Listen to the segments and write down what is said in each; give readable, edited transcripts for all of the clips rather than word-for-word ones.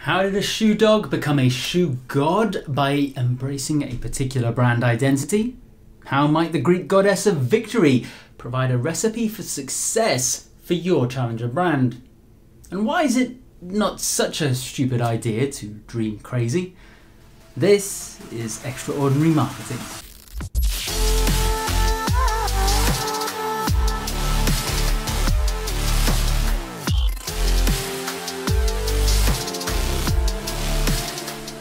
How did a shoe dog become a shoe god? By embracing a particular brand identity? How might the Greek goddess of victory provide a recipe for success for your challenger brand? And why is it not such a stupid idea to dream crazy? This is Extraordinary Marketing.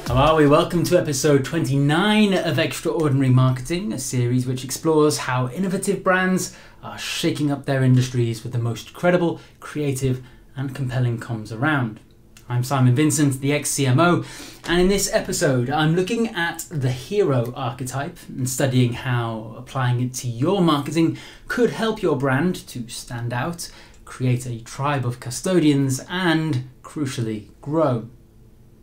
How are we? Welcome to episode 29 of Extraordinary Marketing, a series which explores how innovative brands are shaking up their industries with the most credible, creative and compelling comms around. I'm Simon Vincent, the ex-CMO, and in this episode I'm looking at the hero archetype and studying how applying it to your marketing could help your brand to stand out, create a tribe of custodians and, crucially, grow.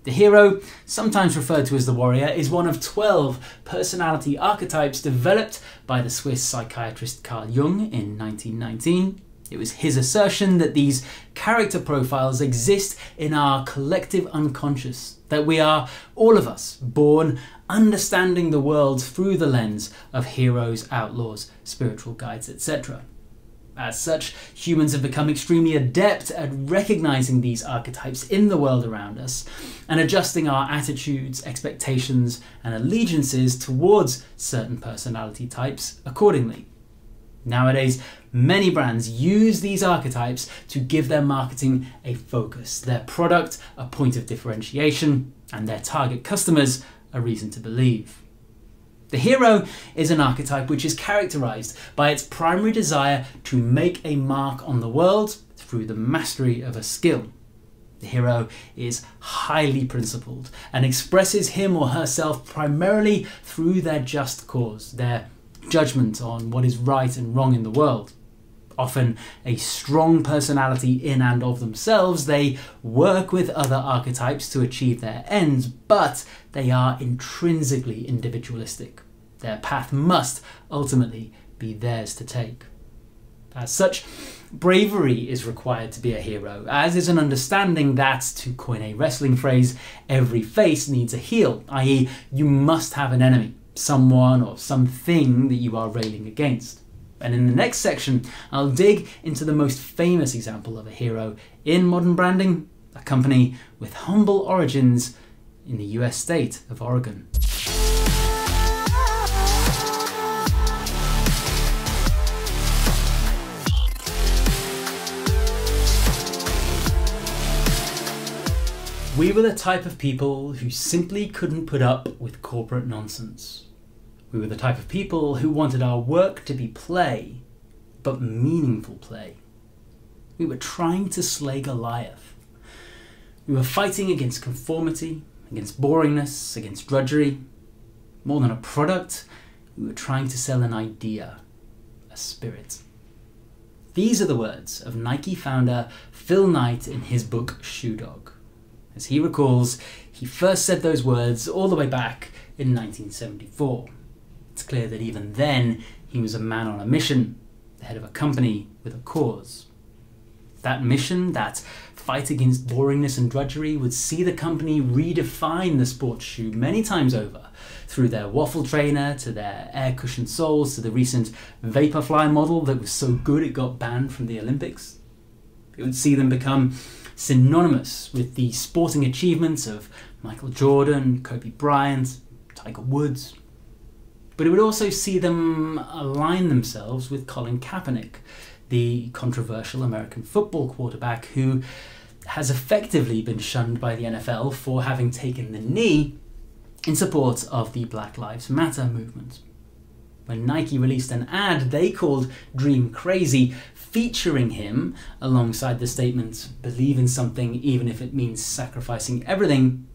The hero, sometimes referred to as the warrior, is one of 12 personality archetypes developed by the Swiss psychiatrist Carl Jung in 1919. It was his assertion that these character profiles exist in our collective unconscious, that we are, all of us, born understanding the world through the lens of heroes, outlaws, spiritual guides, etc. As such, humans have become extremely adept at recognizing these archetypes in the world around us and adjusting our attitudes, expectations, and allegiances towards certain personality types accordingly. Nowadays, many brands use these archetypes to give their marketing a focus, their product a point of differentiation, and their target customers a reason to believe. The hero is an archetype which is characterized by its primary desire to make a mark on the world through the mastery of a skill. The hero is highly principled and expresses him or herself primarily through their just cause, their judgment on what is right and wrong in the world. Often a strong personality in and of themselves, they work with other archetypes to achieve their ends, but they are intrinsically individualistic. Their path must ultimately be theirs to take. As such, bravery is required to be a hero, as is an understanding that, to coin a wrestling phrase, every face needs a heel, i.e. you must have an enemy, someone or something that you are railing against. And in the next section, I'll dig into the most famous example of a hero in modern branding, a company with humble origins in the US state of Oregon. We were the type of people who simply couldn't put up with corporate nonsense. We were the type of people who wanted our work to be play, but meaningful play. We were trying to slay Goliath. We were fighting against conformity, against boringness, against drudgery. More than a product, we were trying to sell an idea, a spirit. These are the words of Nike founder Phil Knight in his book Shoe Dog. As he recalls, he first said those words all the way back in 1974. It's clear that even then he was a man on a mission, the head of a company with a cause. That mission, that fight against boringness and drudgery, would see the company redefine the sports shoe many times over, through their waffle trainer, to their air cushioned soles, to the recent Vaporfly model that was so good it got banned from the Olympics. It would see them become synonymous with the sporting achievements of Michael Jordan, Kobe Bryant, Tiger Woods. But it would also see them align themselves with Colin Kaepernick, the controversial American football quarterback who has effectively been shunned by the NFL for having taken the knee in support of the Black Lives Matter movement. When Nike released an ad they called Dream Crazy, featuring him alongside the statement, "Believe in something even if it means sacrificing everything,"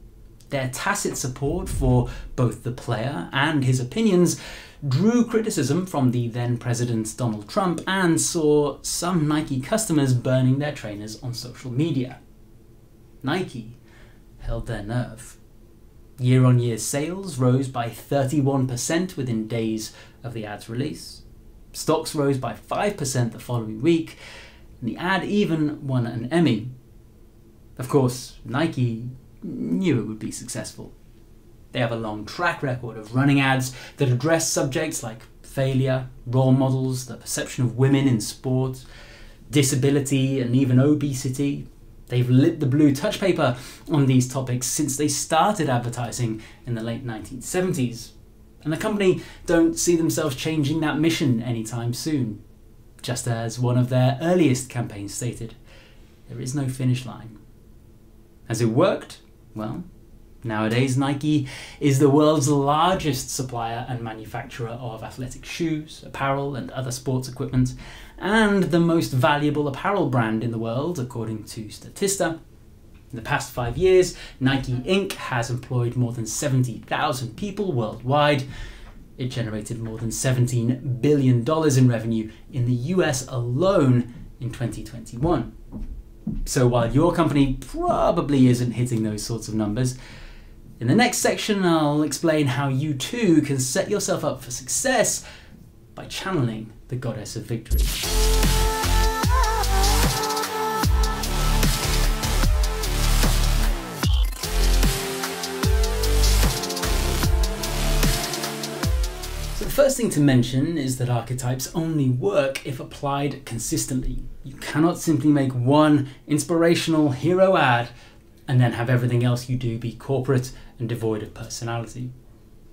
their tacit support for both the player and his opinions drew criticism from the then President Donald Trump and saw some Nike customers burning their trainers on social media. Nike held their nerve. Year-on-year sales rose by 31% within days of the ad's release. Stocks rose by 5% the following week, and the ad even won an Emmy. Of course, Nike knew it would be successful. They have a long track record of running ads that address subjects like failure, role models, the perception of women in sport, disability, and even obesity. They've lit the blue touch paper on these topics since they started advertising in the late 1970s. And the company don't see themselves changing that mission anytime soon. Just as one of their earliest campaigns stated, there is no finish line. Has it worked? Well, nowadays Nike is the world's largest supplier and manufacturer of athletic shoes, apparel and other sports equipment, and the most valuable apparel brand in the world according to Statista. In the past 5 years, Nike Inc. has employed more than 70,000 people worldwide. It generated more than $17 billion in revenue in the US alone in 2021. So while your company probably isn't hitting those sorts of numbers, in the next section I'll explain how you too can set yourself up for success by channeling the goddess of victory. So the first thing to mention is that archetypes only work if applied consistently. You cannot simply make one inspirational hero ad and then have everything else you do be corporate and devoid of personality.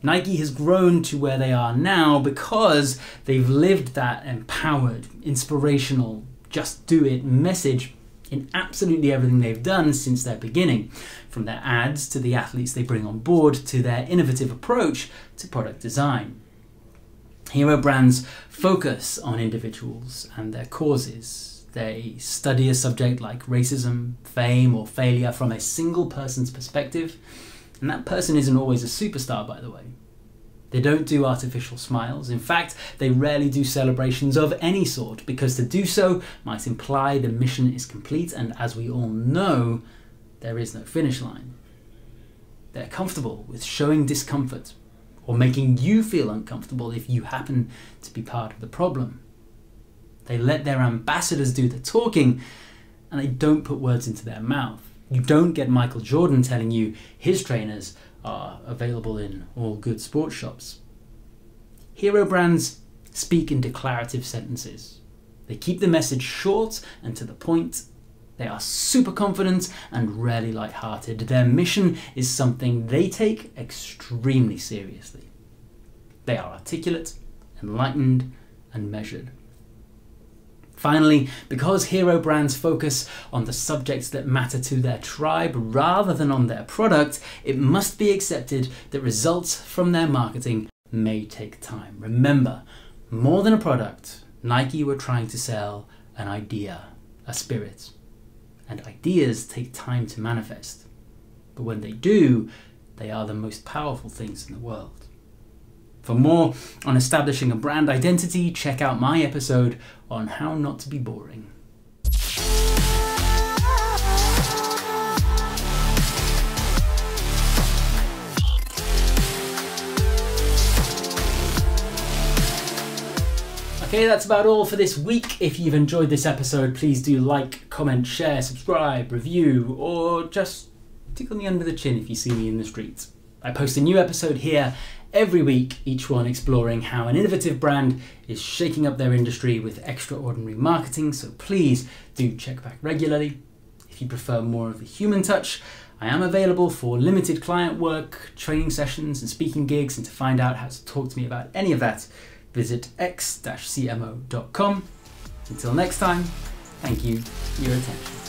Nike has grown to where they are now because they've lived that empowered, inspirational, just do it message in absolutely everything they've done since their beginning, from their ads to the athletes they bring on board to their innovative approach to product design. Hero brands focus on individuals and their causes. They study a subject like racism, fame, or failure from a single person's perspective. And that person isn't always a superstar, by the way. They don't do artificial smiles. In fact, they rarely do celebrations of any sort, because to do so might imply the mission is complete, and as we all know, there is no finish line. They're comfortable with showing discomfort, or making you feel uncomfortable if you happen to be part of the problem. They let their ambassadors do the talking, and they don't put words into their mouth. You don't get Michael Jordan telling you his trainers are available in all good sports shops. Hero brands speak in declarative sentences. They keep the message short and to the point. They are super confident and rarely light-hearted. Their mission is something they take extremely seriously. They are articulate, enlightened, and measured. Finally, because hero brands focus on the subjects that matter to their tribe rather than on their product, it must be accepted that results from their marketing may take time. Remember, more than a product, Nike were trying to sell an idea, a spirit. And ideas take time to manifest. But when they do, they are the most powerful things in the world. For more on establishing a brand identity, check out my episode on how not to be boring. Okay, that's about all for this week. If you've enjoyed this episode, please do like, comment, share, subscribe, review, or just tickle me under the chin if you see me in the streets. I post a new episode here every week, each one exploring how an innovative brand is shaking up their industry with extraordinary marketing, so please do check back regularly. If you prefer more of the human touch, I am available for limited client work, training sessions and speaking gigs, and to find out how to talk to me about any of that, visit x-cmo.com. Until next time, thank you for your attention.